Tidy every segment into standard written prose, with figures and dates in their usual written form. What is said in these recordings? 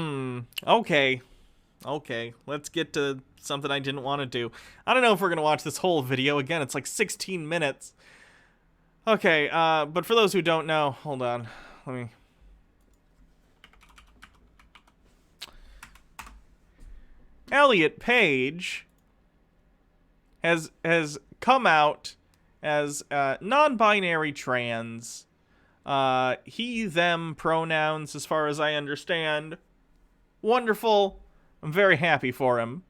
Okay. Okay, let's get to something I didn't want to do. I don't know if we're going to watch this whole video. Again, it's like 16 minutes. Okay, but for those who don't know, hold on. Let me... Elliot Page has come out as non-binary trans. He, them pronouns, as far as I understand. Wonderful. I'm very happy for him.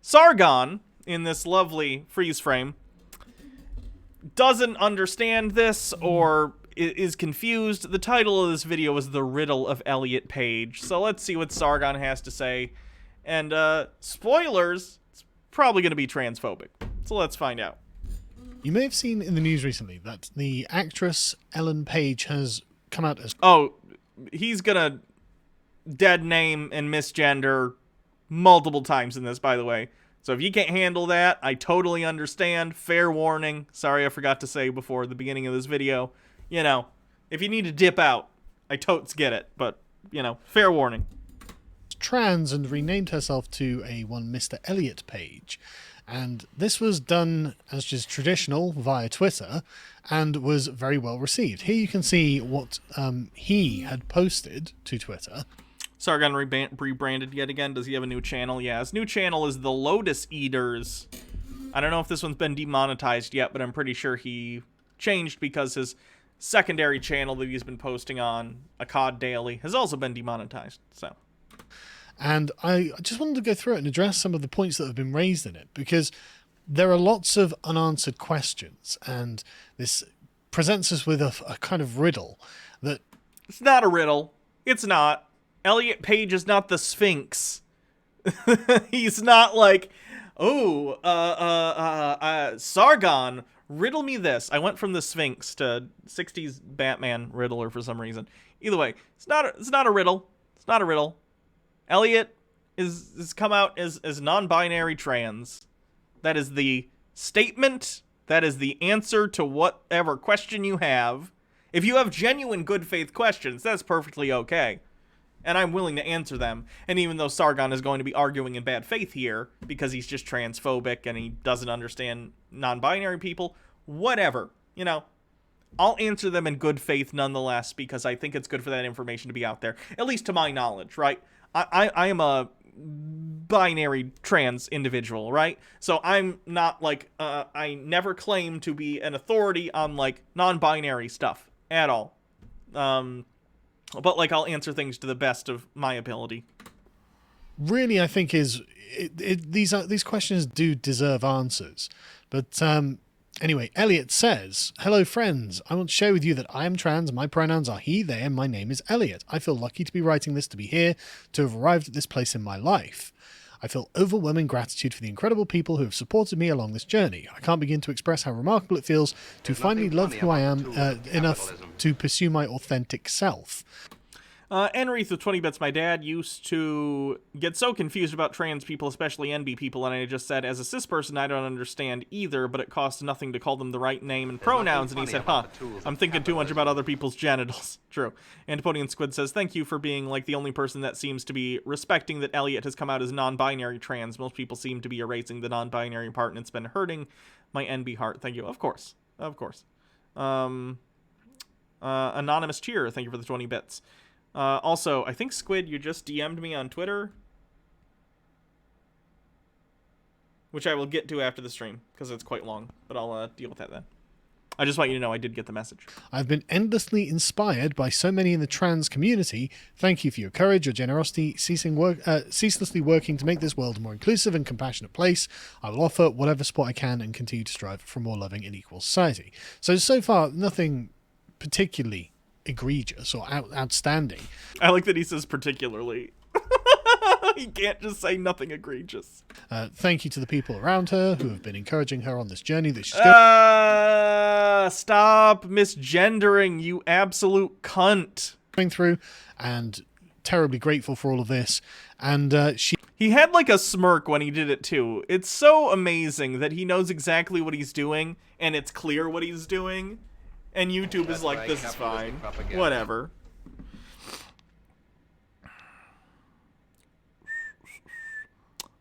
Sargon, in this lovely freeze frame, doesn't understand this or is confused. The title of this video is The Riddle of Elliot Page. So let's see what Sargon has to say. And, spoilers, it's probably going to be transphobic. So let's find out. You may have seen in the news recently that the actress Ellen Page has come out as... Oh, he's gonna dead name and misgender multiple times in this, by the way. So if you can't handle that, I totally understand. Fair warning. Sorry, I forgot to say before the beginning of this video. You know, if you need to dip out, I totes get it. But, you know, fair warning. Trans and renamed herself to a one Mr. Elliot Page. And this was done as is traditional via Twitter and was very well received. Here you can see what he had posted to Twitter. Sargon rebranded yet again. Does he have a new channel? Yeah, his new channel is the Lotus Eaters. I don't know if this one's been demonetized yet, but I'm pretty sure he changed because his secondary channel that he's been posting on, A COD Daily, has also been demonetized. So... And I just wanted to go through it and address some of the points that have been raised in it, because there are lots of unanswered questions, and this presents us with a kind of riddle that... It's not a riddle. It's not. Elliot Page is not the Sphinx. He's not like, oh, Sargon, riddle me this. I went from the Sphinx to 60s Batman Riddler for some reason. Either way, it's not a riddle. It's not a riddle. Elliot is come out as non-binary trans. That is the statement. That is the answer to whatever question you have. If you have genuine good faith questions, that's perfectly okay. And I'm willing to answer them. And even though Sargon is going to be arguing in bad faith here, because he's just transphobic and he doesn't understand non-binary people, whatever, you know, I'll answer them in good faith nonetheless, because I think it's good for that information to be out there. At least to my knowledge, right? I am a binary trans individual, right? So I'm not like, I never claim to be an authority on like non-binary stuff at all. But like I'll answer things to the best of my ability. Really, I think these questions do deserve answers. But anyway, Elliot says, "Hello friends, I want to share with you that I am trans, my pronouns are he, they, and my name is Elliot. I feel lucky to be writing this, to be here, to have arrived at this place in my life. I feel overwhelming gratitude for the incredible people who have supported me along this journey. I can't begin to express how remarkable it feels to finally love who I am enough to pursue my authentic self." Enreath with 20 bits. My dad used to get so confused about trans people, especially NB people, and I just said, as a cis person, I don't understand either, but it costs nothing to call them the right name and pronouns, and he said, huh, I'm thinking too much about other people's genitals. True. Antipodian Squid says, thank you for being, like, the only person that seems to be respecting that Elliot has come out as non-binary trans. Most people seem to be erasing the non-binary part, and it's been hurting my NB heart. Thank you. Of course. Of course. Anonymous Cheer, thank you for the 20 bits. Also, I think, Squid, you just DM'd me on Twitter, which I will get to after the stream, because it's quite long, but I'll deal with that then. I just want you to know I did get the message. I've been endlessly inspired by so many in the trans community. Thank you for your courage, your generosity, ceaselessly working to make this world a more inclusive and compassionate place. I will offer whatever support I can and continue to strive for a more loving and equal society. So far, nothing particularly egregious or outstanding. I like that he says particularly. He can't just say nothing egregious. Thank you to the people around her who have been encouraging her on this journey that she's stop misgendering, you absolute cunt. Going through, and terribly grateful for all of this. And he had like a smirk when he did it too. It's so amazing that he knows exactly what he's doing and it's clear what he's doing. And YouTube is like, this is fine. Whatever.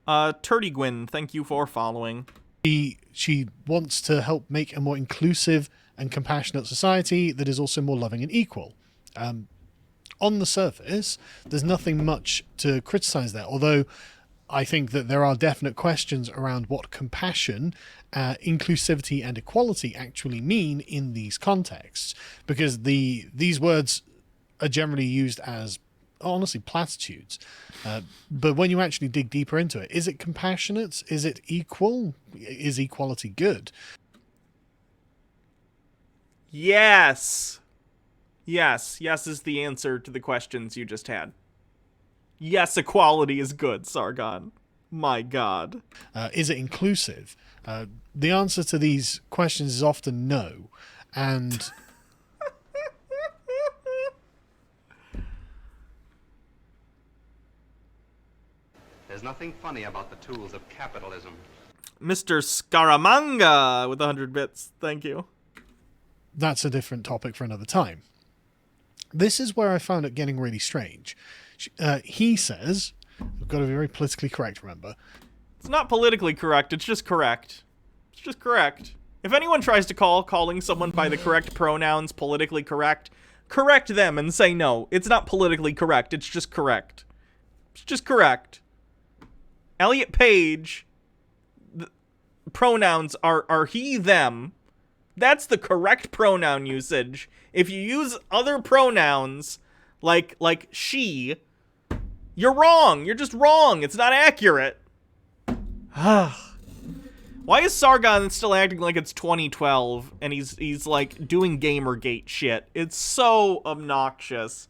Turdy thank you for following. She wants to help make a more inclusive and compassionate society that is also more loving and equal. On the surface, there's nothing much to criticize there, although I think that there are definite questions around what compassion, inclusivity, and equality actually mean in these contexts, because these words are generally used as, honestly, platitudes. But when you actually dig deeper into it, is it compassionate? Is it equal? Is equality good? Yes. Yes is the answer to the questions you just had. Yes, equality is good, Sargon. My God. Is it inclusive? The answer to these questions is often no. And there's nothing funny about the tools of capitalism. Mr. Scaramanga with 100 bits. Thank you. That's a different topic for another time. This is where I found it getting really strange. He says, we've got to be very politically correct, remember. It's not politically correct, it's just correct. It's just correct. If anyone tries to calling someone by the correct pronouns politically correct, correct them and say no, it's not politically correct, it's just correct. It's just correct. Elliot Page, the pronouns are he, them. That's the correct pronoun usage. If you use other pronouns like she, you're wrong. You're just wrong. It's not accurate. Why is Sargon still acting like it's 2012 and he's like doing Gamergate shit? It's so obnoxious.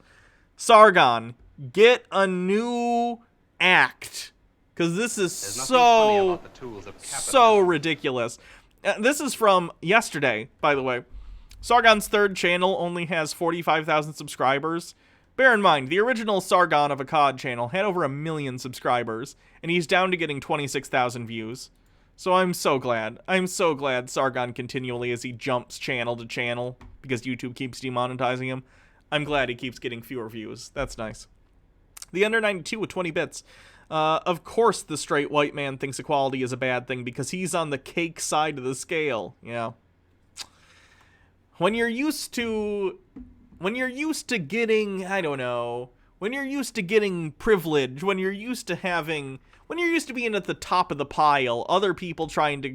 Sargon, get a new act, because this is so ridiculous. This is from yesterday, by the way. Sargon's third channel only has 45,000 subscribers. Bear in mind, the original Sargon of a COD channel had over 1 million subscribers, and he's down to getting 26,000 views. So I'm so glad. I'm so glad Sargon continually, as he jumps channel to channel, because YouTube keeps demonetizing him, I'm glad he keeps getting fewer views. That's nice. The Under 92 with 20 bits. Of course the straight white man thinks equality is a bad thing because he's on the cake side of the scale. Yeah. When you're used to getting, I don't know, when you're used to getting privilege, when you're used to being at the top of the pile, other people trying to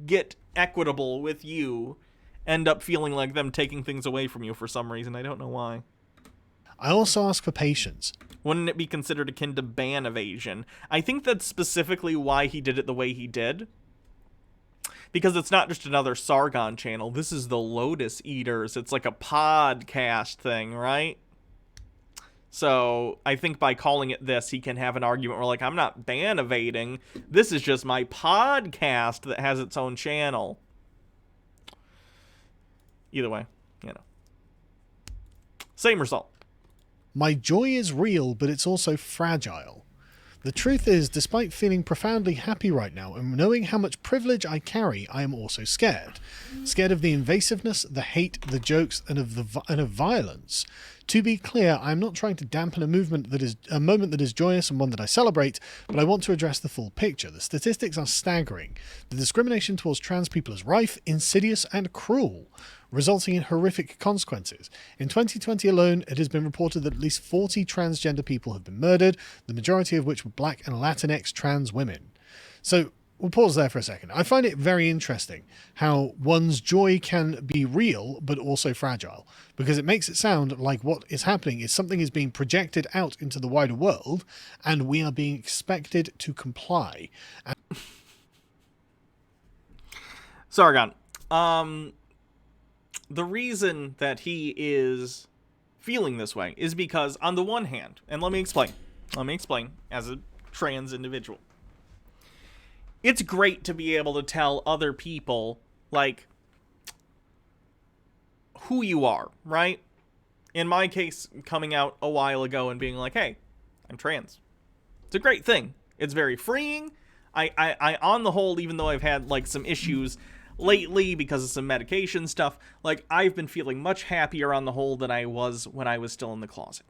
get equitable with you end up feeling like them taking things away from you for some reason. I don't know why. I also ask for patience. Wouldn't it be considered akin to ban evasion? I think that's specifically why he did it the way he did. Because it's not just another Sargon channel. This is the Lotus Eaters. It's like a podcast thing, right? So I think by calling it this, he can have an argument where, like, I'm not ban evading. This is just my podcast that has its own channel. Either way, you know. Same result. My joy is real, but it's also fragile. The truth is, despite feeling profoundly happy right now and knowing how much privilege I carry, I am also scared. Scared of the invasiveness, the hate, the jokes, and of violence. To be clear, I am not trying to dampen a moment that is joyous and one that I celebrate, but I want to address the full picture. The statistics are staggering. The discrimination towards trans people is rife, insidious, and cruel, resulting in horrific consequences. In 2020 alone, it has been reported that at least 40 transgender people have been murdered, the majority of which were Black and Latinx trans women. So, we'll pause there for a second. I find it very interesting how one's joy can be real, but also fragile, because it makes it sound like what is happening is something is being projected out into the wider world, and we are being expected to comply. Sargon, the reason that he is feeling this way is because, on the one hand, and let me explain as a trans individual, it's great to be able to tell other people, like, who you are, right? In my case, coming out a while ago and being like, hey, I'm trans. It's a great thing. It's very freeing. I on the whole, even though I've had, like, some issues lately because of some medication stuff, like, I've been feeling much happier on the whole than I was when I was still in the closet.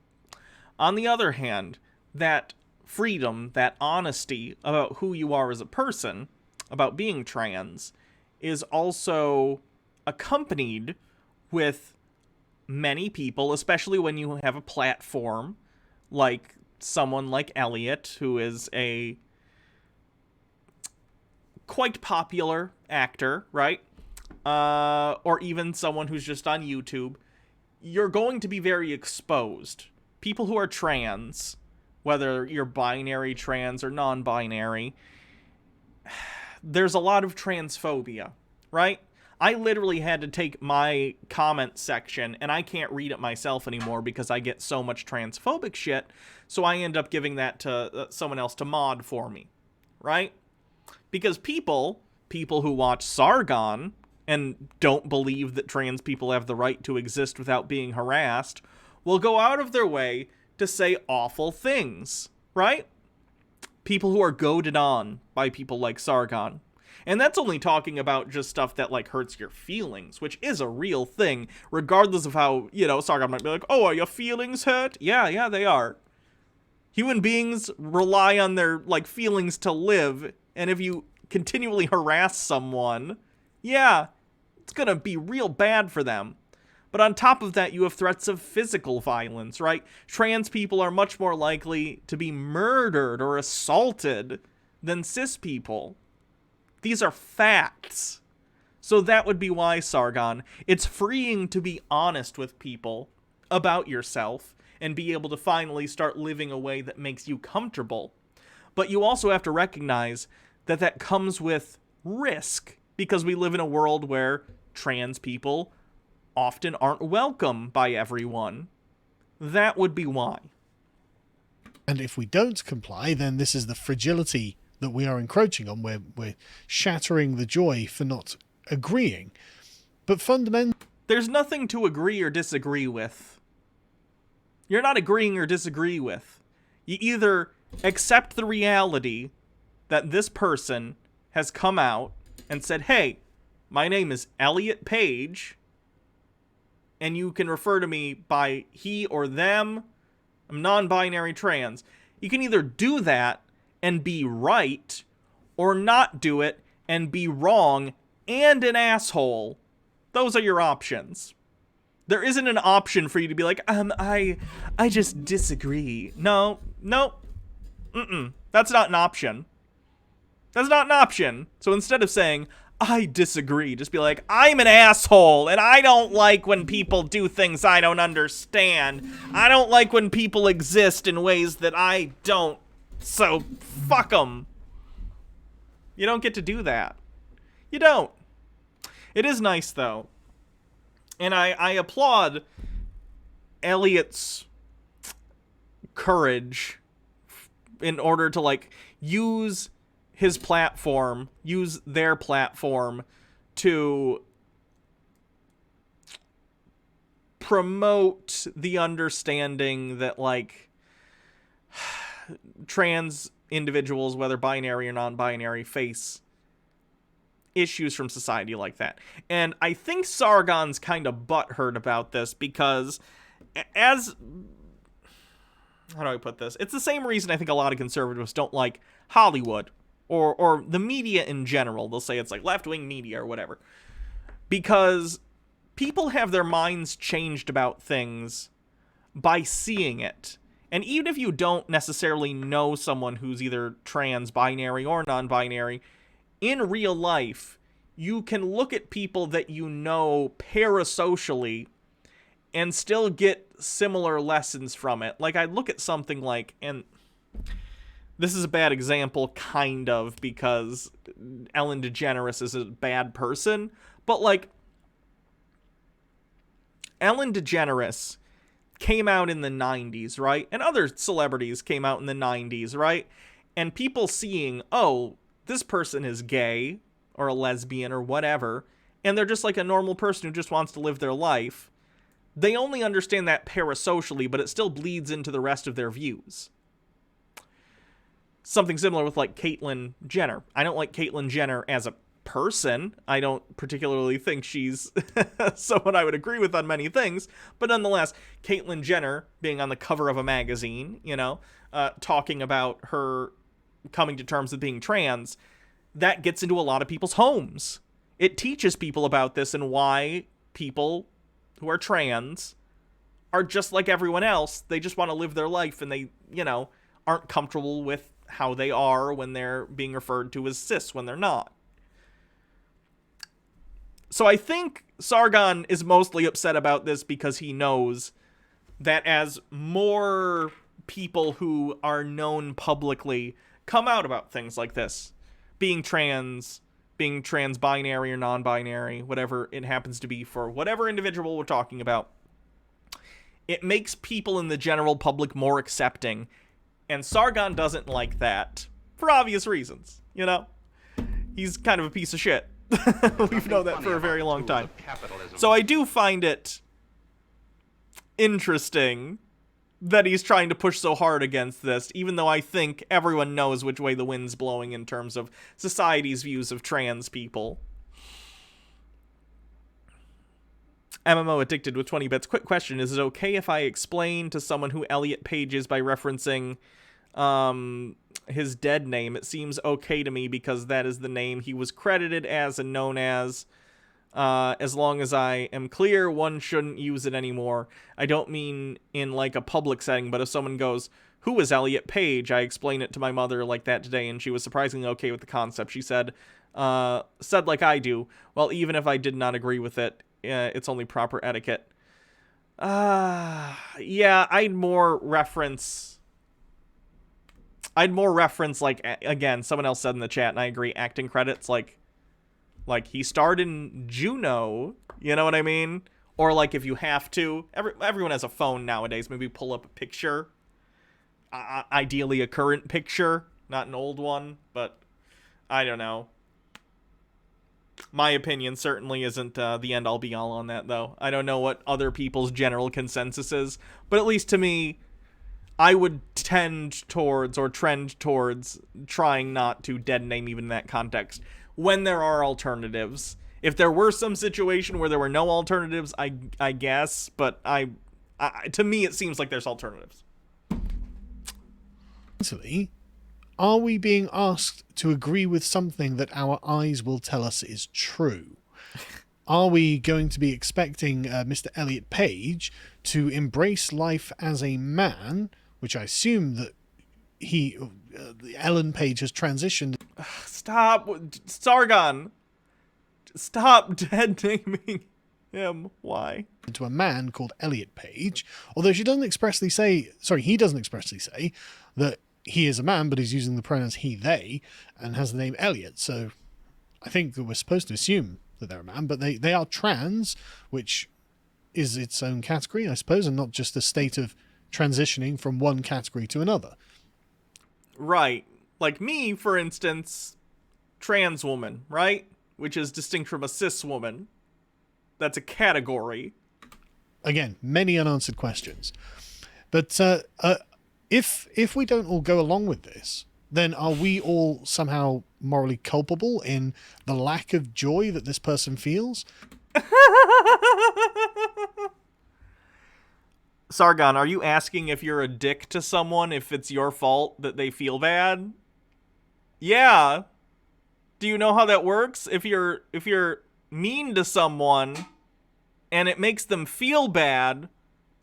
On the other hand, that freedom, that honesty about who you are as a person, about being trans, is also accompanied with many people, especially when you have a platform like someone like Elliot, who is a quite popular actor, right? Or even someone who's just on YouTube. You're going to be very exposed. People who are trans, whether you're binary, trans, or non-binary, there's a lot of transphobia, right? I literally had to take my comment section, and I can't read it myself anymore because I get so much transphobic shit, so I end up giving that to someone else to mod for me, right? Because people who watch Sargon and don't believe that trans people have the right to exist without being harassed will go out of their way to say awful things, right? People who are goaded on by people like Sargon. And that's only talking about just stuff that, like, hurts your feelings, which is a real thing, regardless of how, you know, Sargon might be like, oh, are your feelings hurt? Yeah, they are. Human beings rely on their, like, feelings to live, and if you continually harass someone, yeah, it's gonna be real bad for them. But on top of that, you have threats of physical violence, right? Trans people are much more likely to be murdered or assaulted than cis people. These are facts. So that would be why, Sargon, it's freeing to be honest with people about yourself and be able to finally start living a way that makes you comfortable. But you also have to recognize that that comes with risk, because we live in a world where trans people often aren't welcome by everyone. That would be why. And if we don't comply, then this is the fragility that we are encroaching on. We're shattering the joy for not agreeing. But fundamentally, there's nothing to agree or disagree with. You're not agreeing or disagree with. You either accept the reality that this person has come out and said, hey, my name is Elliot Page, and you can refer to me by he or them. I'm non-binary trans. You can either do that and be right, or not do it and be wrong and an asshole. Those are your options. There isn't an option for you to be like, I just disagree. No. That's not an option. That's not an option. So instead of saying, I disagree, just be like, I'm an asshole, and I don't like when people do things I don't understand. I don't like when people exist in ways that I don't. So, fuck them. You don't get to do that. You don't. It is nice, though. And I applaud Elliot's courage in order to, like, use his platform, use their platform to promote the understanding that, like, trans individuals, whether binary or non-binary, face issues from society like that. And I think Sargon's kind of butthurt about this because, as... how do I put this? It's the same reason I think a lot of conservatives don't like Hollywood or the media in general. They'll say it's like left-wing media or whatever. Because people have their minds changed about things by seeing it. And even if you don't necessarily know someone who's either trans, binary, or non-binary, in real life, you can look at people that you know parasocially and still get similar lessons from it. Like, I look at something like, and this is a bad example, kind of, because Ellen DeGeneres is a bad person, but, like, Ellen DeGeneres came out in the 90s, right? And other celebrities came out in the 90s, right? And people seeing, oh, this person is gay or a lesbian or whatever, and they're just like a normal person who just wants to live their life. They only understand that parasocially, but it still bleeds into the rest of their views. Something similar with, like, Caitlyn Jenner. I don't like Caitlyn Jenner as a person. I don't particularly think she's someone I would agree with on many things, but nonetheless, Caitlyn Jenner being on the cover of a magazine, you know, talking about her coming to terms with being trans, that gets into a lot of people's homes. It teaches people about this and why people who are trans are just like everyone else. They just want to live their life, and they, aren't comfortable with how they are when they're being referred to as cis when they're not. So I think Sargon is mostly upset about this because he knows that as more people who are known publicly come out about things like this, being trans-binary or non-binary, whatever it happens to be for whatever individual we're talking about, it makes people in the general public more accepting. And Sargon doesn't like that for obvious reasons, He's kind of a piece of shit. We've known that for a very long time. So I do find it interesting that he's trying to push so hard against this, even though I think everyone knows which way the wind's blowing in terms of society's views of trans people. MMO Addicted with 20 bits. Quick question. Is it okay if I explain to someone who Elliot pages by referencing his dead name? It seems okay to me because that is the name he was credited as and known as. As long as I am clear, one shouldn't use it anymore. I don't mean in like a public setting, but if someone goes, "Who is Elliot Page?" I explained it to my mother like that today, and she was surprisingly okay with the concept. She said like I do, well, even if I did not agree with it, it's only proper etiquette. Yeah, I'd more reference, like, again, someone else said in the chat, and I agree, acting credits, like he starred in Juno, you know what I mean? Or like if you have to, everyone has a phone nowadays, maybe pull up a picture, ideally a current picture, not an old one, but I don't know. My opinion certainly isn't the end-all be-all on that, though. I don't know what other people's general consensus is, but at least to me, I would trend towards trying not to dead name even in that context when there are alternatives. If there were some situation where there were no alternatives, I guess, but to me it seems like there's alternatives. Actually, are we being asked to agree with something that our eyes will tell us is true? Are we going to be expecting Mr. Elliot Page to embrace life as a man, which I assume that Ellen Page has transitioned? Stop, Sargon. Stop dead naming him. Why? Into a man called Elliot Page, although he doesn't expressly say that he is a man, but he's using the pronouns he, they, and has the name Elliot. So I think that we're supposed to assume that they're a man, but they are trans, which is its own category, I suppose, and not just a state of transitioning from one category to another. Right. Like me, for instance, trans woman, right? Which is distinct from a cis woman. That's a category. Again, many unanswered questions. But if we don't all go along with this, then are we all somehow morally culpable in the lack of joy that this person feels? Sargon, are you asking if you're a dick to someone, if it's your fault that they feel bad? Yeah. Do you know how that works? If you're mean to someone and it makes them feel bad,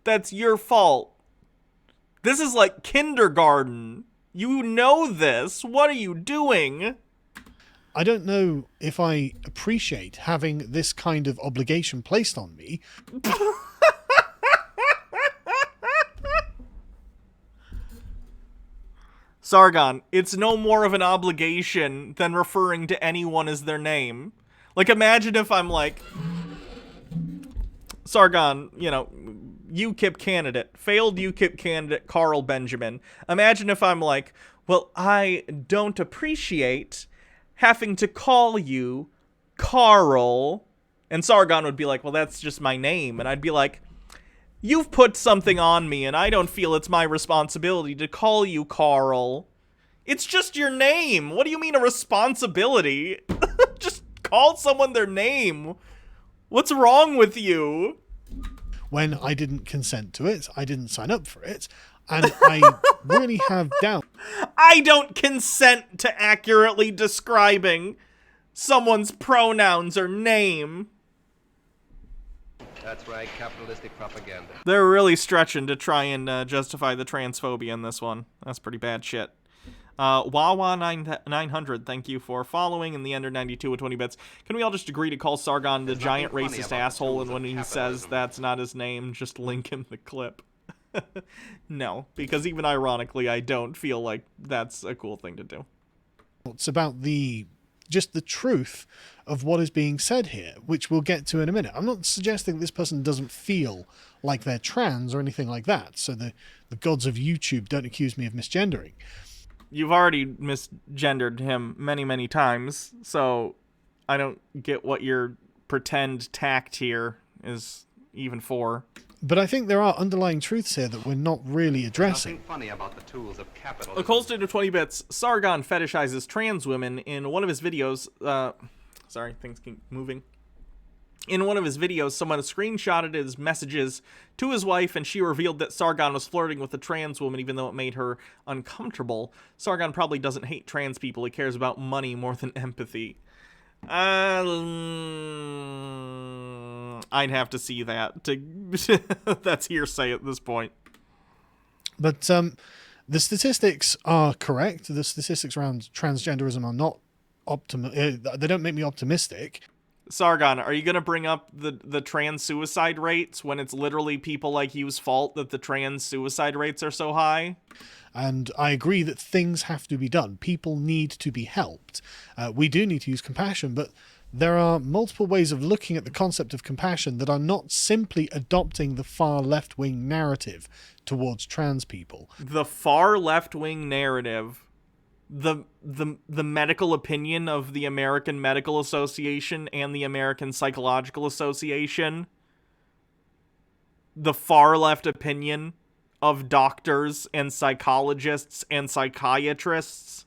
that's your fault. This is like kindergarten. You know this. What are you doing? I don't know if I appreciate having this kind of obligation placed on me. Sargon, it's no more of an obligation than referring to anyone as their name. Like, imagine if I'm like, Sargon, UKIP candidate, failed UKIP candidate Carl Benjamin. Imagine if I'm like, well, I don't appreciate having to call you Carl. And Sargon would be like, well, that's just my name. And I'd be like, you've put something on me, and I don't feel it's my responsibility to call you Carl. It's just your name. What do you mean a responsibility? Just call someone their name. What's wrong with you? When I didn't consent to it, I didn't sign up for it, And I really have doubt. I don't consent to accurately describing someone's pronouns or name. That's right, capitalistic propaganda. They're really stretching to try and justify the transphobia in this one. That's pretty bad shit. Wawa900, thank you for following, and the Ender 92 with 20 bits. Can we all just agree to call Sargon the giant racist asshole, and when he says that's not his name, just link him the clip? No, because even ironically, I don't feel like that's a cool thing to do. It's about just the truth of what is being said here, which we'll get to in a minute. I'm not suggesting this person doesn't feel like they're trans or anything like that, so the gods of YouTube don't accuse me of misgendering. You've already misgendered him many, many times, so I don't get what your pretend tact here is even for. But I think there are underlying truths here that we're not really addressing. Nothing funny about the tools of capitalism. A Colston of 20 bits. Sargon fetishizes trans women in one of his videos. Sorry, things keep moving. In one of his videos, someone screenshotted his messages to his wife, and she revealed that Sargon was flirting with a trans woman, even though it made her uncomfortable. Sargon probably doesn't hate trans people. He cares about money more than empathy. I'd have to see that. That's hearsay at this point. But the statistics are correct. The statistics around transgenderism are not they don't make me optimistic. Sargon, are you going to bring up the trans suicide rates when it's literally people like you's fault that the trans suicide rates are so high? And I agree that things have to be done. People need to be helped. We do need to use compassion, but there are multiple ways of looking at the concept of compassion that are not simply adopting the far left-wing narrative towards trans people. The far left-wing narrative, the medical opinion of the American Medical Association and the American Psychological Association, the far left opinion of doctors and psychologists and psychiatrists.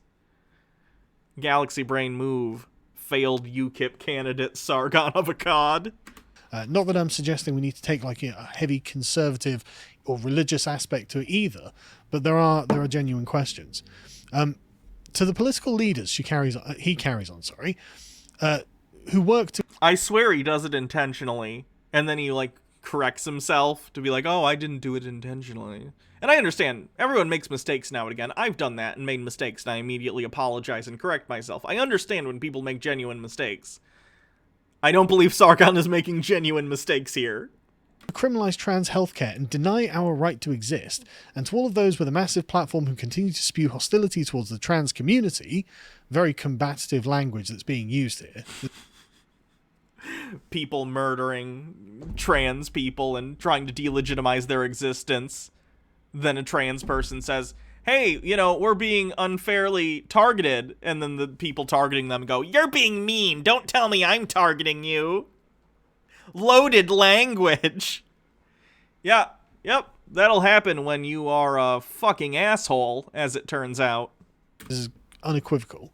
Galaxy Brain move. Failed UKIP candidate Sargon of Akkad. Not that I'm suggesting we need to take like a heavy conservative or religious aspect to it either, but there are genuine questions. To the political leaders he carries on, who work to... I swear he does it intentionally, and then he like corrects himself to be like, oh, I didn't do it intentionally. And I understand, everyone makes mistakes now and again. I've done that and made mistakes, and I immediately apologize and correct myself. I understand when people make genuine mistakes. I don't believe Sargon is making genuine mistakes here. Criminalize trans healthcare and deny our right to exist, and to all of those with a massive platform who continue to spew hostility towards the trans community, very combative language that's being used here. People murdering trans people and trying to delegitimize their existence. Then a trans person says, hey, we're being unfairly targeted. And then the people targeting them go, you're being mean. Don't tell me I'm targeting you. Loaded language. Yeah, yep. That'll happen when you are a fucking asshole, as it turns out. This is unequivocal.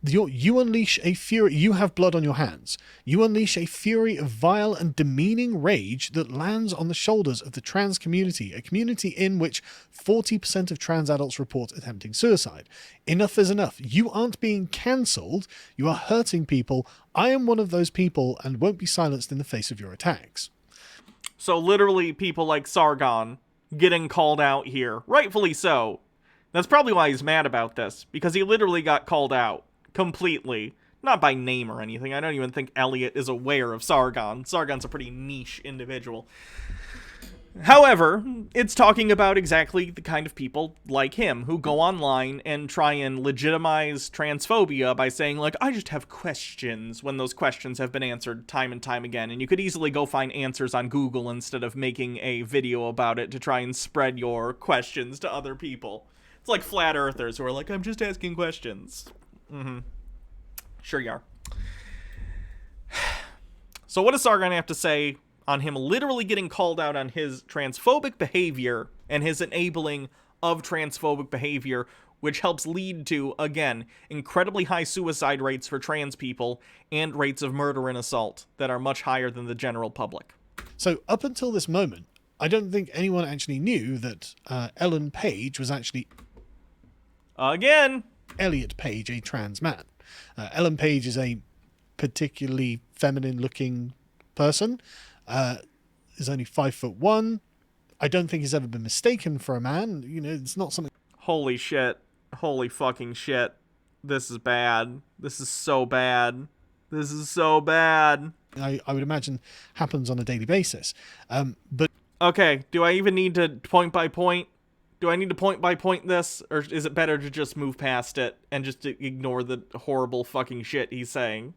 You unleash a fury. You have blood on your hands. You unleash a fury of vile and demeaning rage that lands on the shoulders of the trans community, a community in which 40% of trans adults report attempting suicide. Enough is enough. You aren't being cancelled. You are hurting people. I am one of those people and won't be silenced in the face of your attacks. So literally people like Sargon getting called out here. Rightfully so. That's probably why he's mad about this, because he literally got called out. Completely. Not by name or anything. I don't even think Elliot is aware of Sargon. Sargon's a pretty niche individual. However, it's talking about exactly the kind of people like him who go online and try and legitimize transphobia by saying, like, I just have questions, when those questions have been answered time and time again. And you could easily go find answers on Google instead of making a video about it to try and spread your questions to other people. It's like flat earthers who are like, I'm just asking questions. Mm-hmm. Sure you are. So what does Sargon have to say on him literally getting called out on his transphobic behavior and his enabling of transphobic behavior, which helps lead to, again, incredibly high suicide rates for trans people and rates of murder and assault that are much higher than the general public? So up until this moment, I don't think anyone actually knew that Ellen Page was actually Again. Elliot Page, a trans man. Ellen Page is a particularly feminine-looking person. Is only 5'1". I don't think he's ever been mistaken for a man. You know, it's not something. Holy shit. Holy fucking shit. This is bad. This is so bad. This is so bad. I would imagine happens on a daily basis. But okay, do I even need to point by point? Do I need to point by point this? Or is it better to just move past it and just ignore the horrible fucking shit he's saying?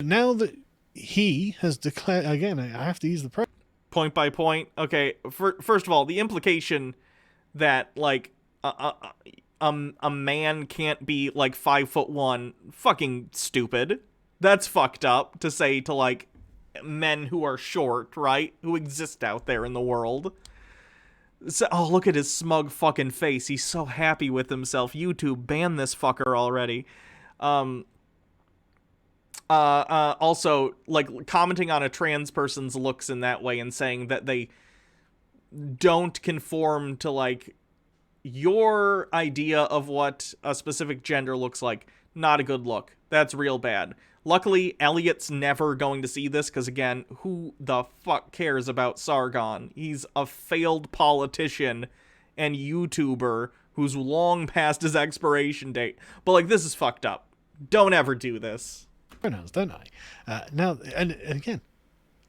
now that he has declared, again, I have to use the pronoun. Point by point? Okay, first of all, the implication that, like, a man can't be, like, 5'1", fucking stupid. That's fucked up to say to, like, men who are short, right? Who exist out there in the world. So, oh, look at his smug fucking face. He's so happy with himself. YouTube, ban this fucker already. Also, like, commenting on a trans person's looks in that way and saying that they don't conform to, like, your idea of what a specific gender looks like. Not a good look. That's real bad. Luckily, Elliot's never going to see this, because, again, who the fuck cares about Sargon? He's a failed politician and YouTuber who's long past his expiration date. But, like, this is fucked up. Don't ever do this. Pronouns, don't I? Now, and again,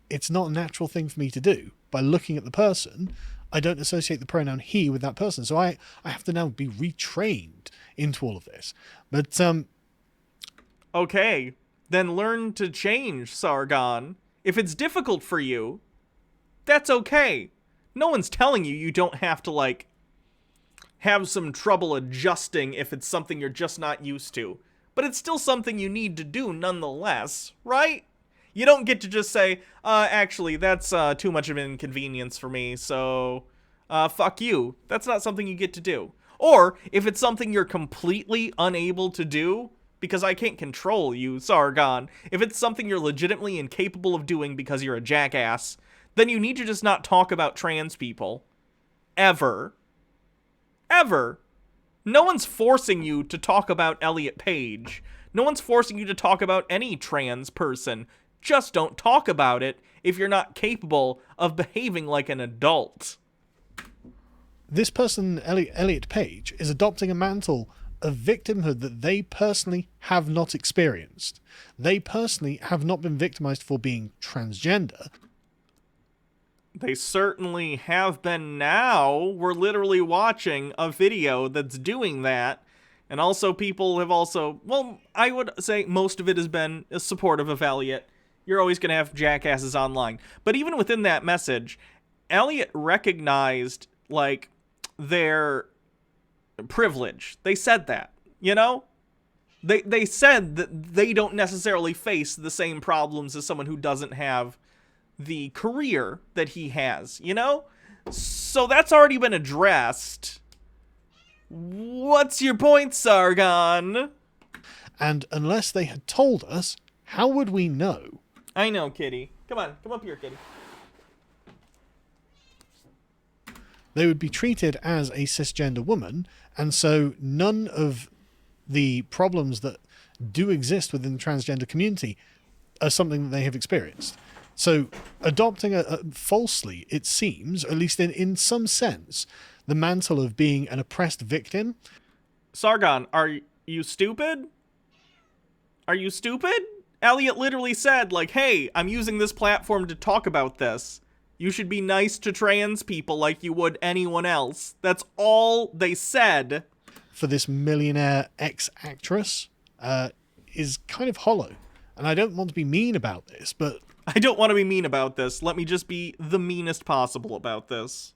it's not a natural thing for me to do. By looking at the person, I don't associate the pronoun he with that person. So I have to now be retrained into all of this. But, okay. Then learn to change, Sargon. If it's difficult for you, that's okay. No one's telling you you don't have to, like, have some trouble adjusting if it's something you're just not used to. But it's still something you need to do nonetheless, right? You don't get to just say, actually, that's too much of an inconvenience for me, so fuck you. That's not something you get to do. Or, if it's something you're completely unable to do, because I can't control you, Sargon. If it's something you're legitimately incapable of doing because you're a jackass, then you need to just not talk about trans people. Ever. Ever. No one's forcing you to talk about Elliot Page. No one's forcing you to talk about any trans person. Just don't talk about it if you're not capable of behaving like an adult. This person, Elliot Page, is adopting a mantle of victimhood that they personally have not experienced. They personally have not been victimized for being transgender. They certainly have been now. We're literally watching a video that's doing that. And also people have also, well, I would say most of it has been supportive of Elliot. You're always going to have jackasses online. But even within that message, Elliot recognized, like, their privilege. They said that, you know? They said that they don't necessarily face the same problems as someone who doesn't have the career that he has, you know? So that's already been addressed. What's your point, Sargon? And unless they had told us, how would we know? I know, Kitty. Come on, come up here, Kitty. They would be treated as a cisgender woman, and so none of the problems that do exist within the transgender community are something that they have experienced. So adopting falsely, it seems, at least in some sense, the mantle of being an oppressed victim. Sargon, are you stupid? Are you stupid? Elliot literally said, like, hey, I'm using this platform to talk about this. You should be nice to trans people like you would anyone else. That's all they said. For this millionaire ex-actress is kind of hollow. And I don't want to be mean about this, but... I don't want to be mean about this. Let me just be the meanest possible about this.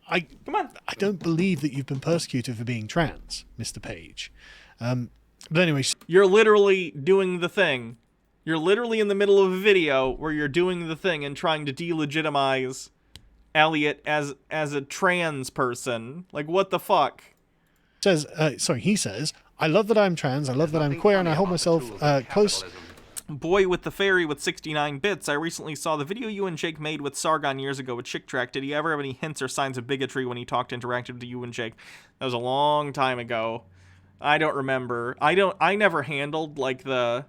Come on. I don't believe that you've been persecuted for being trans, Mr. Page. But anyway... You're literally doing the thing. You're literally in the middle of a video where you're doing the thing and trying to delegitimize Elliot as a trans person. Like, what the fuck? He says, I love that I'm trans, I love that I'm queer, and I hold myself close Boy with the fairy with 69 bits, I recently saw the video you and Jake made with Sargon years ago with Chick Track. Did he ever have any hints or signs of bigotry when he interacted to you and Jake? That was a long time ago. I don't remember. I never handled, like, the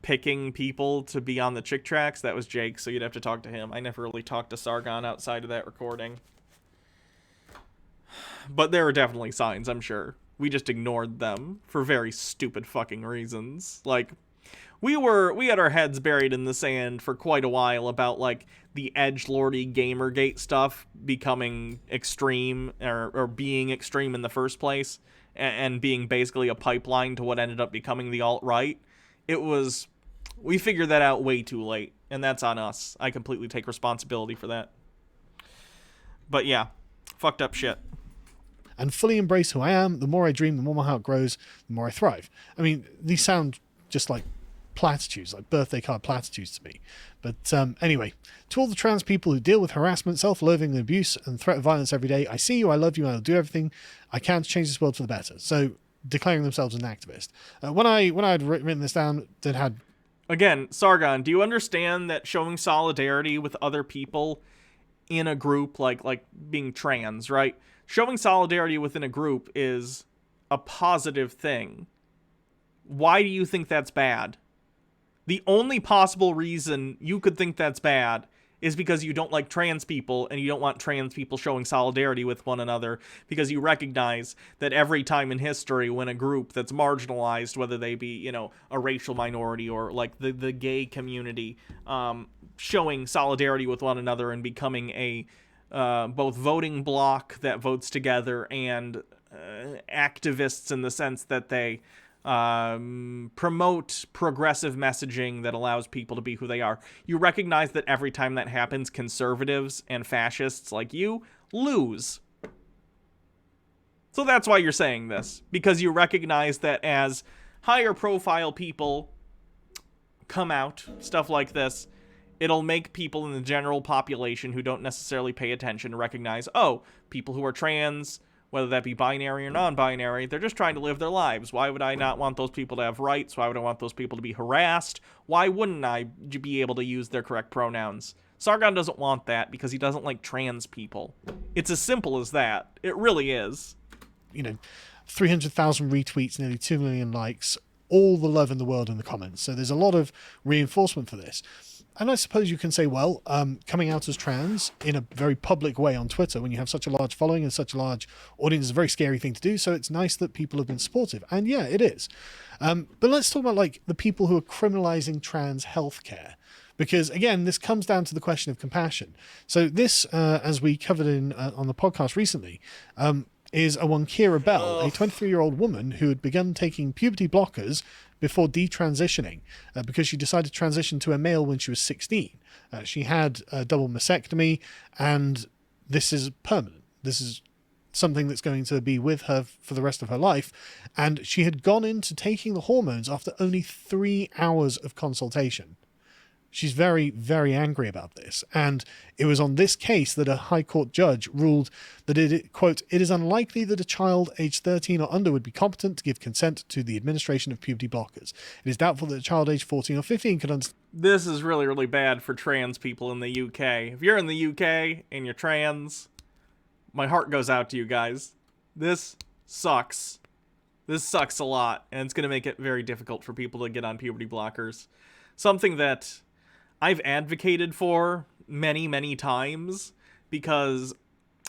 picking people to be on the Chick Tracks. That was Jake, so you'd have to talk to him. I never really talked to Sargon outside of that recording. But there were definitely signs, I'm sure. We just ignored them for very stupid fucking reasons. Like, we had our heads buried in the sand for quite a while about, like, the edgelordy Gamergate stuff becoming extreme, or being extreme in the first place, and being basically a pipeline to what ended up becoming the alt-right. We figured that out way too late, and that's on us. I completely take responsibility for that. But yeah, fucked up shit. And fully embrace who I am. The more I dream, the more my heart grows, the more I thrive. I mean, these sound just like platitudes, like birthday card platitudes to me. But anyway, to all the trans people who deal with harassment, self-loathing, and abuse and threat of violence every day, I see you, I love you, and I'll do everything I can to change this world for the better. So, declaring themselves an activist. When I had written this down, that had... Again, Sargon, do you understand that showing solidarity with other people in a group, like being trans, right? Showing solidarity within a group is a positive thing. Why do you think that's bad? The only possible reason you could think that's bad is because you don't like trans people and you don't want trans people showing solidarity with one another, because you recognize that every time in history when a group that's marginalized, whether they be, you know, a racial minority or like the gay community, showing solidarity with one another and becoming a both voting bloc that votes together and activists in the sense that they promote progressive messaging that allows people to be who they are. You recognize that every time that happens, conservatives and fascists like you lose. So that's why you're saying this, because you recognize that as higher profile people come out, stuff like this, it'll make people in the general population who don't necessarily pay attention recognize, oh, people who are trans, whether that be binary or non-binary, they're just trying to live their lives. Why would I not want those people to have rights? Why would I want those people to be harassed? Why wouldn't I be able to use their correct pronouns? Sargon doesn't want that because he doesn't like trans people. It's as simple as that. It really is. You know, 300,000 retweets, nearly 2 million likes, all the love in the world in the comments. So there's a lot of reinforcement for this. And I suppose you can say, well, coming out as trans in a very public way on Twitter, when you have such a large following and such a large audience, is a very scary thing to do. So it's nice that people have been supportive. And yeah, it is. But let's talk about like the people who are criminalizing trans healthcare. Because again, this comes down to the question of compassion. So this, as we covered in on the podcast recently, is a one Kira Bell, a 23-year-old woman who had begun taking puberty blockers before detransitioning because she decided to transition to a male when she was 16. She had a double mastectomy, and this is permanent. This is something that's going to be with her for the rest of her life. And she had gone into taking the hormones after only 3 hours of consultation. She's very, very angry about this. And it was on this case that a High Court judge ruled that it, quote, it is unlikely that a child aged 13 or under would be competent to give consent to the administration of puberty blockers. It is doubtful that a child aged 14 or 15 could understand. This is really, really bad for trans people in the UK. If you're in the UK and you're trans, my heart goes out to you guys. This sucks. This sucks a lot, and it's going to make it very difficult for people to get on puberty blockers. Something that I've advocated for many, many times, because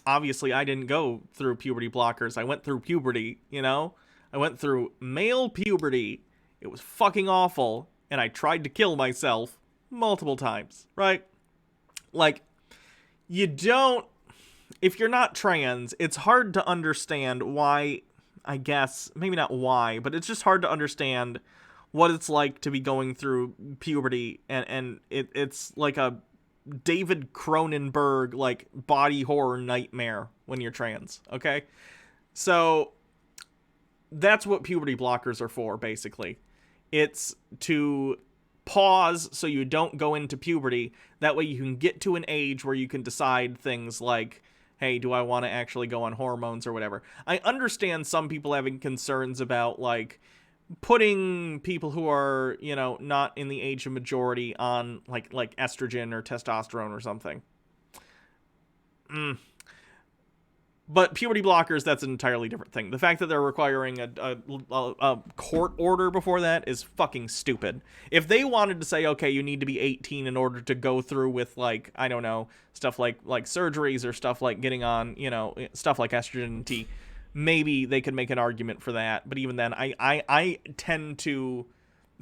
obviously I didn't go through puberty blockers. I went through puberty, you know? I went through male puberty. It was fucking awful, and I tried to kill myself multiple times, right? Like, you don't... If you're not trans, it's hard to understand why, I guess, maybe not why, but it's just hard to understand what it's like to be going through puberty, and it's like a David Cronenberg, like, body horror nightmare when you're trans, okay? So that's what puberty blockers are for, basically. It's to pause so you don't go into puberty. That way you can get to an age where you can decide things like, hey, do I want to actually go on hormones or whatever? I understand some people having concerns about, like, putting people who are, not in the age of majority on like estrogen or testosterone or something. But puberty blockers, that's an entirely different thing. The fact that they're requiring a court order before that is fucking stupid. If they wanted to say, okay, you need to be 18 in order to go through with, like, I don't know, stuff like surgeries or stuff like getting on, stuff like estrogen and T, maybe they could make an argument for that. But even then, I tend to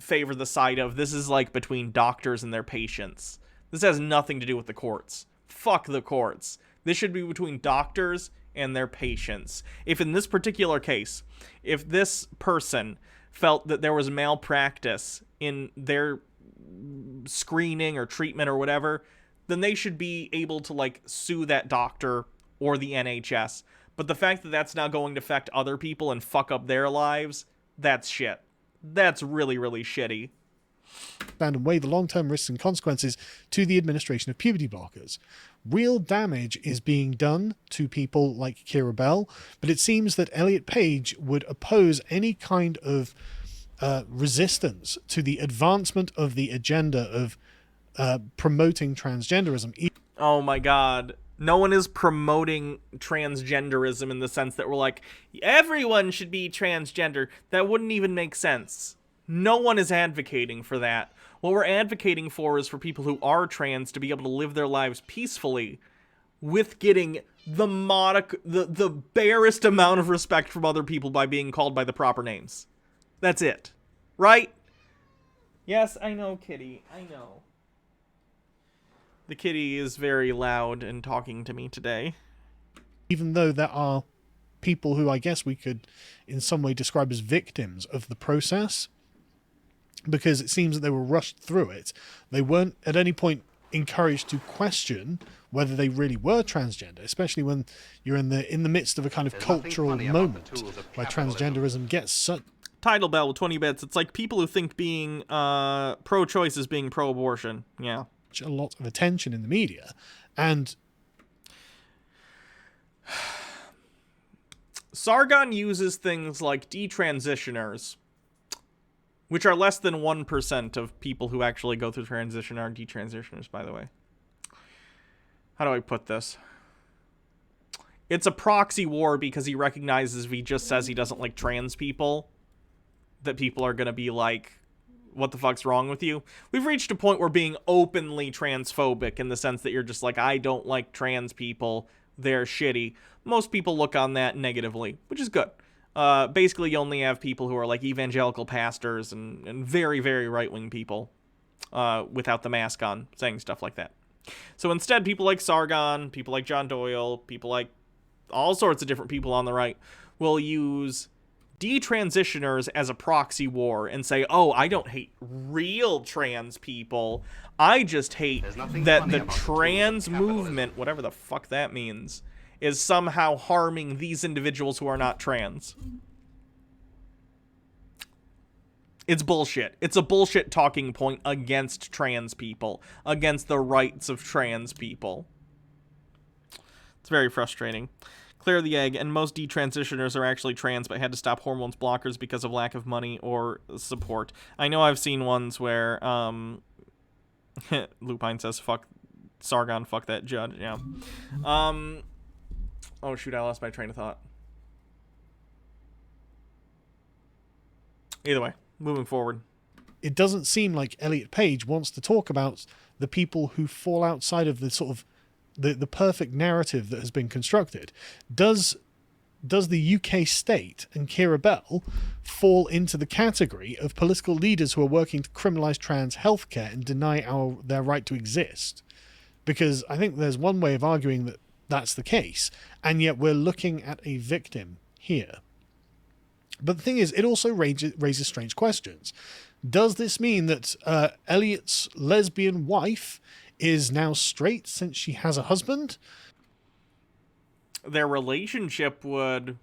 favor the side of this is like between doctors and their patients. This has nothing to do with the courts. Fuck the courts. This should be between doctors and their patients. If in this particular case, if this person felt that there was malpractice in their screening or treatment or whatever, then they should be able to, like, sue that doctor or the NHS. But the fact that that's now going to affect other people and fuck up their lives, that's shit. That's really, really shitty. And weigh the long-term risks and consequences to the administration of puberty blockers. Real damage is being done to people like Kira Bell, but it seems that Elliot Page would oppose any kind of resistance to the advancement of the agenda of promoting transgenderism. Oh my god. No one is promoting transgenderism in the sense that we're like, everyone should be transgender. That wouldn't even make sense. No one is advocating for that. What we're advocating for is for people who are trans to be able to live their lives peacefully with getting the barest amount of respect from other people by being called by the proper names. That's it. Right? Yes, I know, kitty. I know. The kitty is very loud and talking to me today. Even though there are people who I guess we could in some way describe as victims of the process, because it seems that they were rushed through it. They weren't at any point encouraged to question whether they really were transgender, especially when you're in the midst of a kind of cultural moment where transgenderism gets such... Title Bell with 20 bits. It's like people who think being pro-choice is being pro-abortion. Yeah. A lot of attention in the media. And Sargon uses things like detransitioners, which are less than 1% of people who actually go through transition are detransitioners, by the way. How do I put this? It's a proxy war because he recognizes if he just says he doesn't like trans people, that people are going to be like, what the fuck's wrong with you? We've reached a point where being openly transphobic in the sense that you're just like, I don't like trans people, they're shitty. Most people look on that negatively, which is good. Basically, you only have people who are like evangelical pastors and very, very right-wing people without the mask on saying stuff like that. So instead, people like Sargon, people like John Doyle, people like all sorts of different people on the right will use detransitioners as a proxy war and say, oh, I don't hate real trans people. I just hate that the trans movement, whatever the fuck that means, is somehow harming these individuals who are not trans. It's bullshit. It's a bullshit talking point against trans people, against the rights of trans people. It's very frustrating. Clear the egg, and most detransitioners are actually trans but had to stop hormones blockers because of lack of money or support. I know I've seen ones where, Lupine says, fuck Sargon, fuck that Chud, yeah. Oh shoot, I lost my train of thought. Either way, moving forward. It doesn't seem like Elliot Page wants to talk about the people who fall outside of the sort of the perfect narrative that has been constructed. Does the UK state and Kira Bell fall into the category of political leaders who are working to criminalise trans healthcare and deny their right to exist? Because I think there's one way of arguing that that's the case, and yet we're looking at a victim here. But the thing is, it also raises strange questions. Does this mean that Elliot's lesbian wife is now straight since she has a husband? Their relationship would...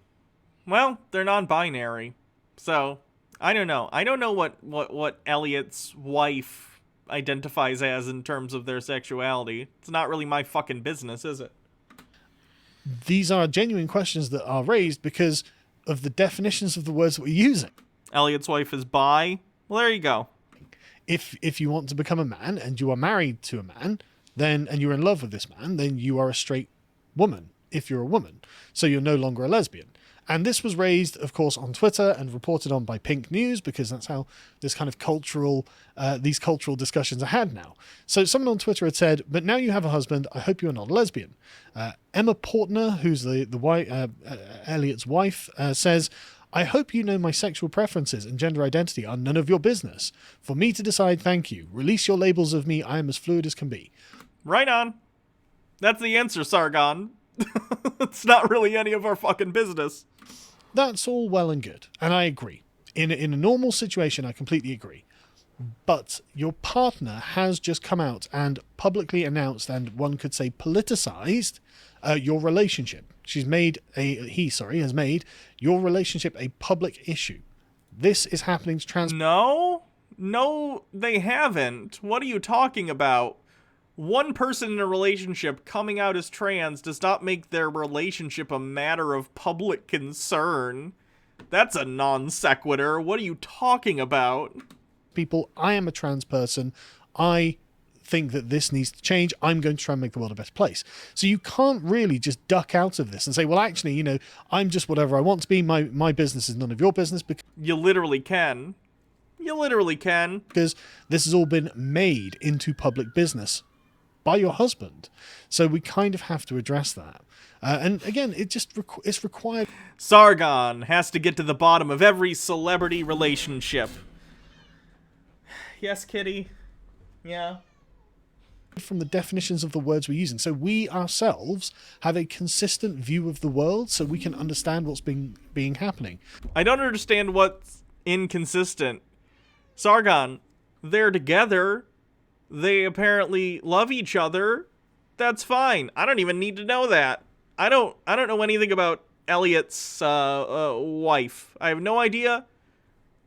Well, they're non-binary. So, I don't know. I don't know what Elliot's wife identifies as in terms of their sexuality. It's not really my fucking business, is it? These are genuine questions that are raised because of the definitions of the words that we're using. Elliot's wife is bi. Well, there you go. If you want to become a man and you are married to a man, then and you're in love with this man, then you are a straight woman if you're a woman. So you're no longer a lesbian. And this was raised, of course, on Twitter and reported on by Pink News, because that's how this kind of these cultural discussions are had now. So someone on Twitter had said, "But now you have a husband, I hope you are not a lesbian." Emma Portner, who's Elliot's wife, says, "I hope you know my sexual preferences and gender identity are none of your business. For me to decide, thank you. Release your labels of me. I am as fluid as can be." Right on. That's the answer, Sargon. It's not really any of our fucking business. That's all well and good, and I agree. In a normal situation, I completely agree. But your partner has just come out and publicly announced, and one could say politicized, your relationship. He has made your relationship a public issue. This is happening to trans... No, they haven't. What are you talking about? One person in a relationship coming out as trans does not make their relationship a matter of public concern. That's a non sequitur. What are you talking about? People, I am a trans person. I think that this needs to change. I'm going to try and make the world a better place. So you can't really just duck out of this and say, well, actually, I'm just whatever I want to be. My business is none of your business. You literally can. Because this has all been made into public business by your husband. So we kind of have to address that. And again, it's required. Sargon has to get to the bottom of every celebrity relationship. Yes, kitty. Yeah. From the definitions of the words we're using. So we ourselves have a consistent view of the world so we can understand what's being happening. I don't understand what's inconsistent. Sargon, they're together. They apparently love each other. That's fine. I don't even need to know that. I don't know anything about Elliot's wife. I have no idea.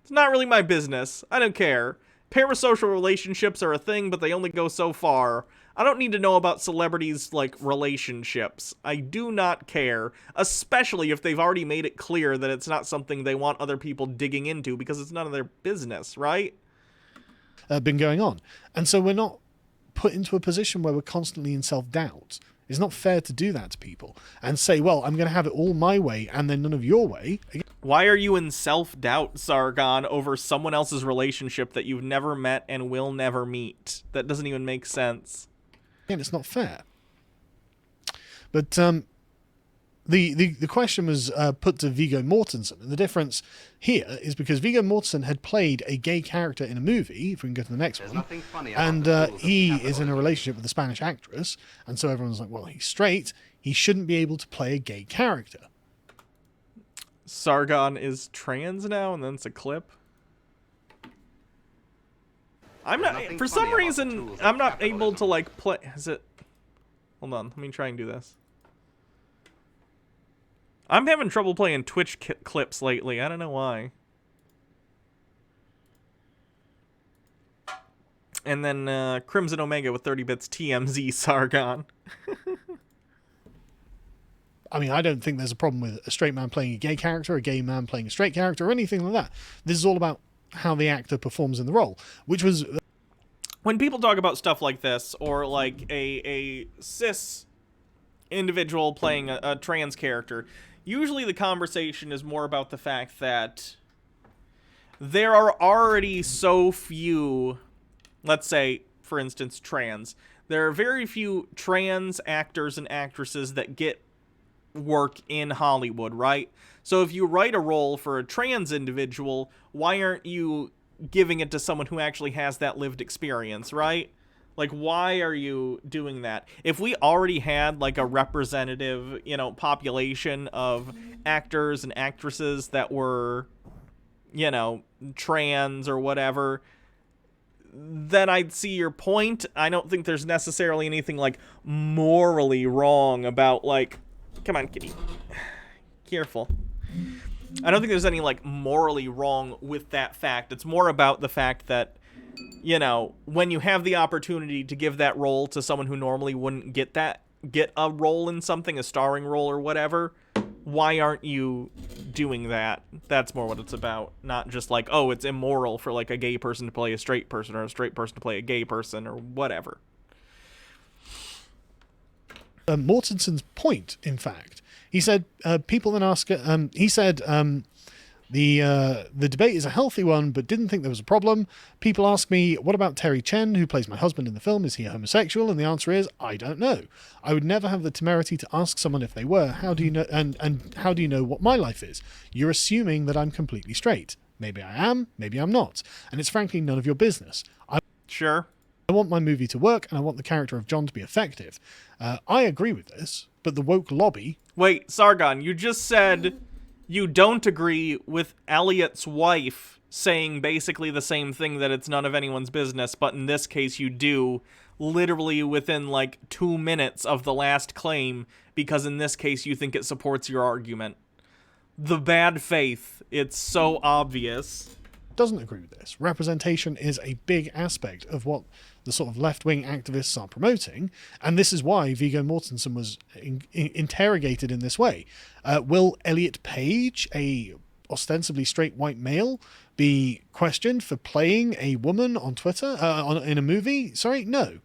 It's not really my business. I don't care. Parasocial relationships are a thing, but they only go so far. I don't need to know about celebrities' relationships. I do not care, especially if they've already made it clear that it's not something they want other people digging into, because it's none of their business, right? Been going on. And so we're not put into a position where we're constantly in self-doubt. It's not fair to do that to people and say, well, I'm going to have it all my way and then none of your way. Why are you in self-doubt, Sargon, over someone else's relationship that you've never met and will never meet? That doesn't even make sense. Again, it's not fair. But the question was put to Viggo Mortensen, and the difference here is because Viggo Mortensen had played a gay character in a movie, if we can go to the next one, and he is in a relationship with a Spanish actress, and so everyone's like, well, he's straight, he shouldn't be able to play a gay character. Sargon is trans now, and then it's a clip. I'm not, for some reason, I'm not able to play, is it, hold on, let me try and do this. I'm having trouble playing Twitch clips lately. I don't know why. And then Crimson Omega with 30 bits TMZ Sargon. I mean, I don't think there's a problem with a straight man playing a gay character, a gay man playing a straight character, or anything like that. This is all about how the actor performs in the role, which was... When people talk about stuff like this, or a cis individual playing a trans character... Usually the conversation is more about the fact that there are already so few, let's say, for instance, trans. There are very few trans actors and actresses that get work in Hollywood, right? So if you write a role for a trans individual, why aren't you giving it to someone who actually has that lived experience, right? Why are you doing that? If we already had, a representative, population of actors and actresses that were, trans or whatever, then I'd see your point. I don't think there's necessarily anything, morally wrong about, come on, kitty. Careful. I don't think there's any, morally wrong with that fact. It's more about the fact that, when you have the opportunity to give that role to someone who normally wouldn't get a role in something, a starring role or whatever, why aren't you doing that? That's more what it's about. Not just like, oh, it's immoral for like a gay person to play a straight person or a straight person to play a gay person or whatever. Mortenson's point, in fact, he said, people then ask, he said, the debate is a healthy one, but didn't think there was a problem. People ask me, what about Terry Chen, who plays my husband in the film? Is he a homosexual? And the answer is, I don't know. I would never have the temerity to ask someone if they were. How do you know? And how do you know what my life is? You're assuming that I'm completely straight. Maybe I am, maybe I'm not. And it's frankly none of your business. Sure. I want my movie to work, and I want the character of John to be effective. I agree with this, but the woke lobby... Wait, Sargon, you just said you don't agree with Elliot's wife saying basically the same thing, that it's none of anyone's business, but in this case you do, literally within like 2 minutes of the last claim, because in this case you think it supports your argument. The bad faith, it's so obvious. Doesn't agree with this. Representation is a big aspect of what the sort of left-wing activists are promoting, and this is why Viggo Mortensen was interrogated in this way. Will Elliot Page, a ostensibly straight white male, be questioned for playing a woman on Twitter, in a movie? Sorry, no.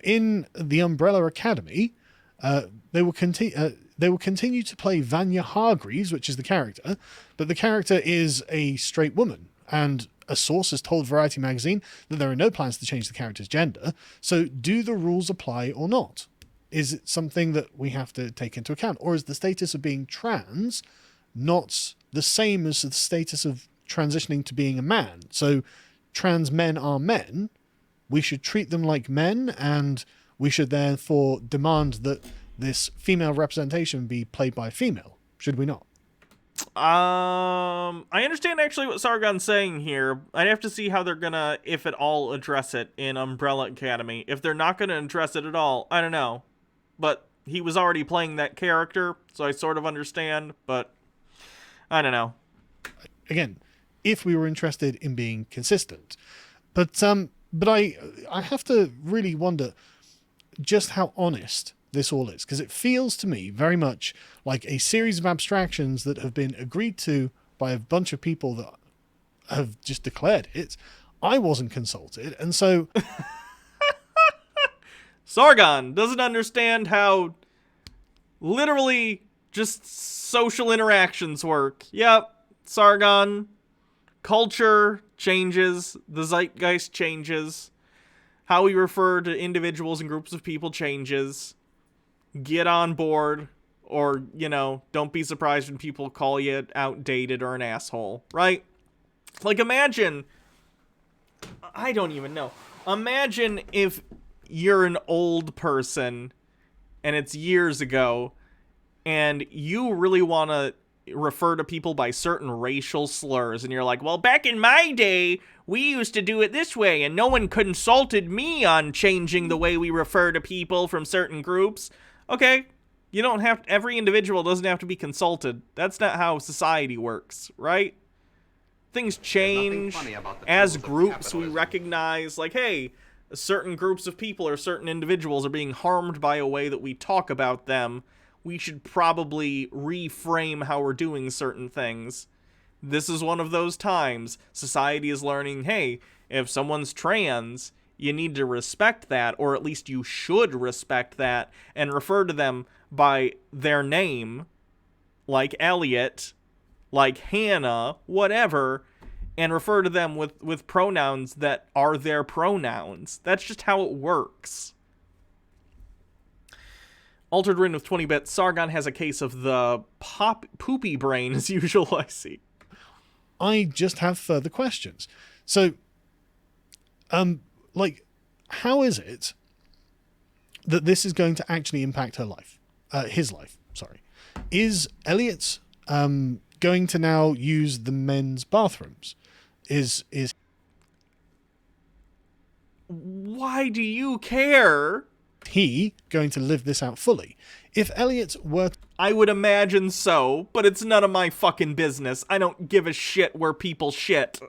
In The Umbrella Academy, they will continue to play Vanya Hargreaves, which is the character, but the character is a straight woman. And a source has told Variety magazine that there are no plans to change the character's gender. So do the rules apply or not? Is it something that we have to take into account? Or is the status of being trans not the same as the status of transitioning to being a man? So trans men are men. We should treat them like men, and we should therefore demand that this female representation be played by a female. Should we not? I understand actually what Sargon's saying here. I'd have to see how they're gonna, if at all, address it in Umbrella Academy. If they're not gonna address it at all, I don't know. But he was already playing that character, so I sort of understand, but I don't know. Again, if we were interested in being consistent. But I have to really wonder just how honest this all is, because it feels to me very much like a series of abstractions that have been agreed to by a bunch of people that have just declared it. I wasn't consulted, and so Sargon doesn't understand how literally just social interactions work. Yep, Sargon, culture changes, the zeitgeist changes, how we refer to individuals and groups of people changes. Get on board, or, you know, don't be surprised when people call you outdated or an asshole, right? Like, imagine, I don't even know. Imagine if you're an old person, and it's years ago, and you really want to refer to people by certain racial slurs, and you're like, well, back in my day, we used to do it this way, and no one consulted me on changing the way we refer to people from certain groups. Okay, you don't have to, every individual doesn't have to be consulted. That's not how society works, right? Things change. As groups, we recognize, like, hey, certain groups of people or certain individuals are being harmed by a way that we talk about them. We should probably reframe how we're doing certain things. This is one of those times. Society is learning, hey, if someone's trans, you need to respect that, or at least you should respect that, and refer to them by their name, like Elliot, like Hannah, whatever, and refer to them with pronouns that are their pronouns. That's just how it works. Altered Rin with 20 bits. Sargon has a case of the poopy brain as usual, I see. I just have further questions. So, like, how is it that this is going to actually impact her life? His life, sorry. Is Elliot going to now use the men's bathrooms? Is Why do you care? he going to live this out fully? If Elliot were... I would imagine so, but it's none of my fucking business. I don't give a shit where people shit.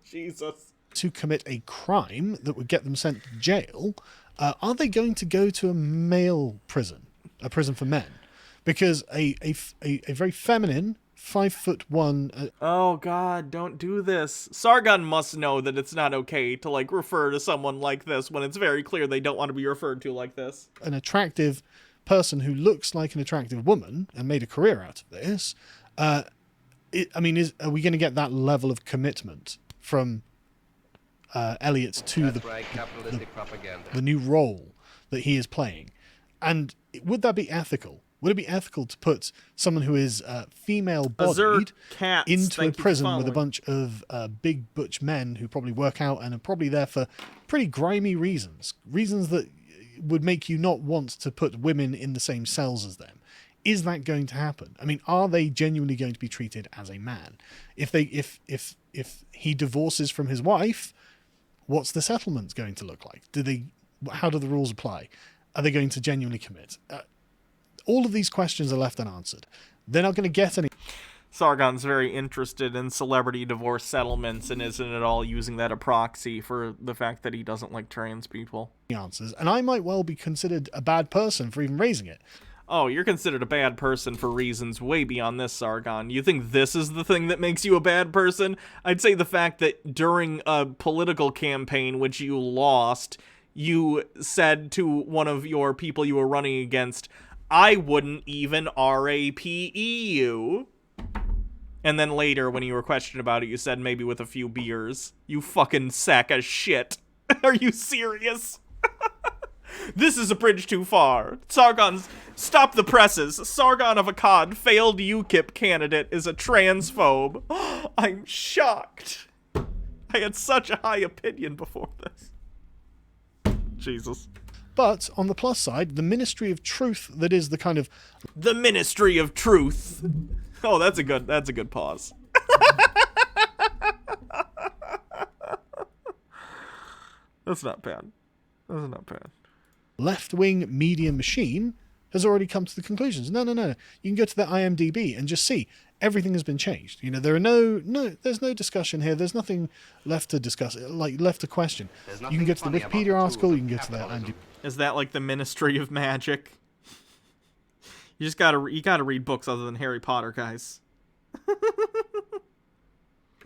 Jesus. To commit a crime that would get them sent to jail, are they going to go to a male prison, a prison for men? because a very feminine 5'1" Oh god, don't do this. Sargon must know that it's not okay to like refer to someone like this when it's very clear they don't want to be referred to like this. an attractive person who looks like an attractive woman and made a career out of this. Are we going to get that level of commitment from Elliot to That's right, capitalistic propaganda. the new role that he is playing? And would that be ethical? Would it be ethical to put someone who is female-bodied into a prison with a bunch of big butch men who probably work out and are probably there for pretty grimy reasons that would make you not want to put women in the same cells as them? Is that going to happen? I mean, are they genuinely going to be treated as a man? If he divorces from his wife, what's the settlement going to look like? How do the rules apply? Are they going to genuinely commit? All of these questions are left unanswered. They're not going to get any Sargon's very interested in celebrity divorce settlements and isn't at all using that a proxy for the fact that he doesn't like trans people. answers, and I might well be considered a bad person for even raising it. Oh, you're considered a bad person for reasons way beyond this, Sargon. You think this is the thing that makes you a bad person? I'd say the fact that during a political campaign which you lost, you said to one of your people you were running against, I wouldn't even RAPE you. And then later, when you were questioned about it, you said maybe with a few beers. You fucking sack of shit. Are you serious? This is a bridge too far. Sargon's... Stop the presses. Sargon of Akkad, failed UKIP candidate, is a transphobe. I'm shocked. I had such a high opinion before this. Jesus. But on the plus side, the Ministry of Truth, that is the kind of The Ministry of Truth. Oh, that's a good pause. That's not bad. That's not bad. left-wing media machine has already come to the conclusions. No. You can go to the IMDb and just see everything has been changed. You know, there's no discussion here. There's nothing left to discuss, left to question. You can go to the Wikipedia article. You can go to the IMDb. Is that like the Ministry of Magic? You gotta read books other than Harry Potter, guys.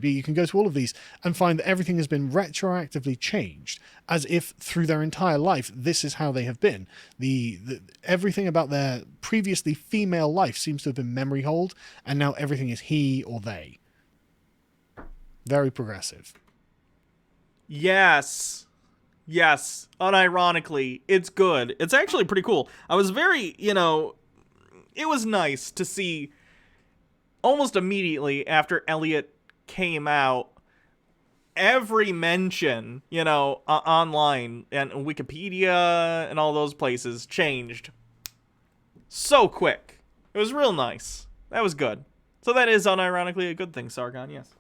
You can go to all of these and find that everything has been retroactively changed, as if through their entire life this is how they have been. Everything about their previously female life seems to have been memory hold, and now everything is he or they. Very progressive. Yes, unironically, it's good. It's actually pretty cool. I was very, it was nice to see almost immediately after Elliot came out, every mention, online and Wikipedia and all those places changed so quick. It was real nice. That was good. So that is unironically a good thing, Sargon, yes.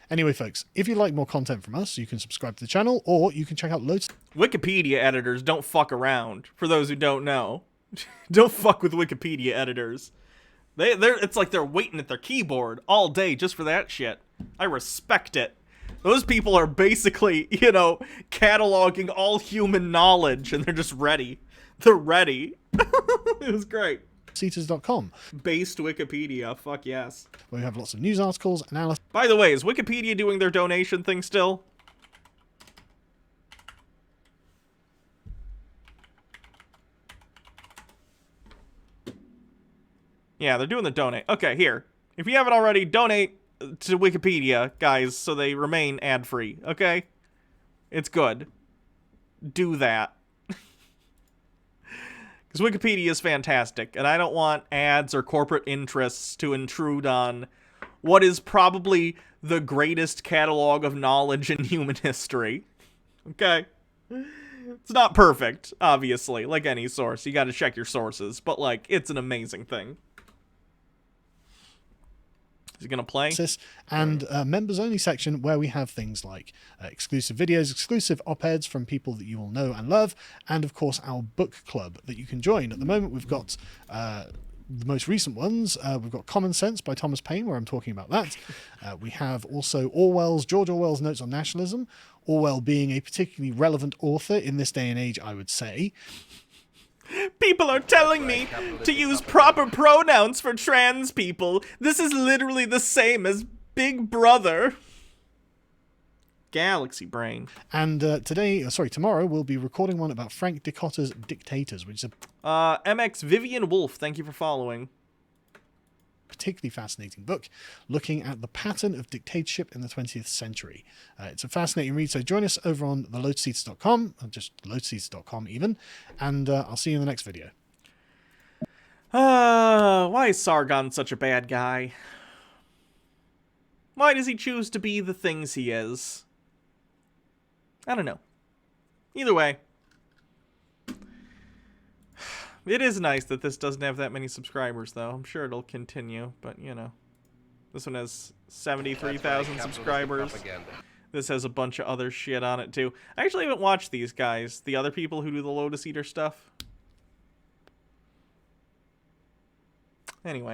Anyway, folks, if you'd like more content from us, you can subscribe to the channel, or you can check out loads. Wikipedia editors don't fuck around, for those who don't know. Don't fuck with Wikipedia editors. It's like they're waiting at their keyboard all day just for that shit. I respect it. Those people are basically, cataloging all human knowledge, and they're just ready. They're ready. It was great. Seaters.com, Based Wikipedia, fuck yes. where we have lots of news articles, analysis. By the way, is Wikipedia doing their donation thing still? Yeah, they're doing the donate. Okay, here. If you haven't already, donate to Wikipedia, guys, so they remain ad-free, okay? It's good. Do that. Because Wikipedia is fantastic, and I don't want ads or corporate interests to intrude on what is probably the greatest catalog of knowledge in human history. Okay? It's not perfect, obviously, like any source. You gotta check your sources, but, it's an amazing thing. Is he gonna play? And members only section where we have things like exclusive videos, exclusive op-eds from people that you will know and love, and of course our book club that you can join. At the moment we've got the most recent ones. We've got Common Sense by Thomas Paine, where I'm talking about that. We have also George Orwell's Notes on Nationalism, Orwell being a particularly relevant author in this day and age, I would say. People are telling me to use proper pronouns for trans people. This is literally the same as Big Brother. Galaxy brain. And tomorrow we'll be recording one about Frank Dicotta's Dictators, which is a MX Vivian Wolf, thank you for following. particularly fascinating book looking at the pattern of dictatorship in the 20th century. It's a fascinating read, so join us over on thelotusseats.com, or just lotusseats.com even, and I'll see you in the next video. Why is Sargon such a bad guy? Why does he choose to be the things he is? I don't know. Either way, it is nice that this doesn't have that many subscribers, though. I'm sure it'll continue, but, you know. This one has 73,000 subscribers. This has a bunch of other shit on it, too. I actually haven't watched these guys, the other people who do the Lotus Eater stuff. Anyway.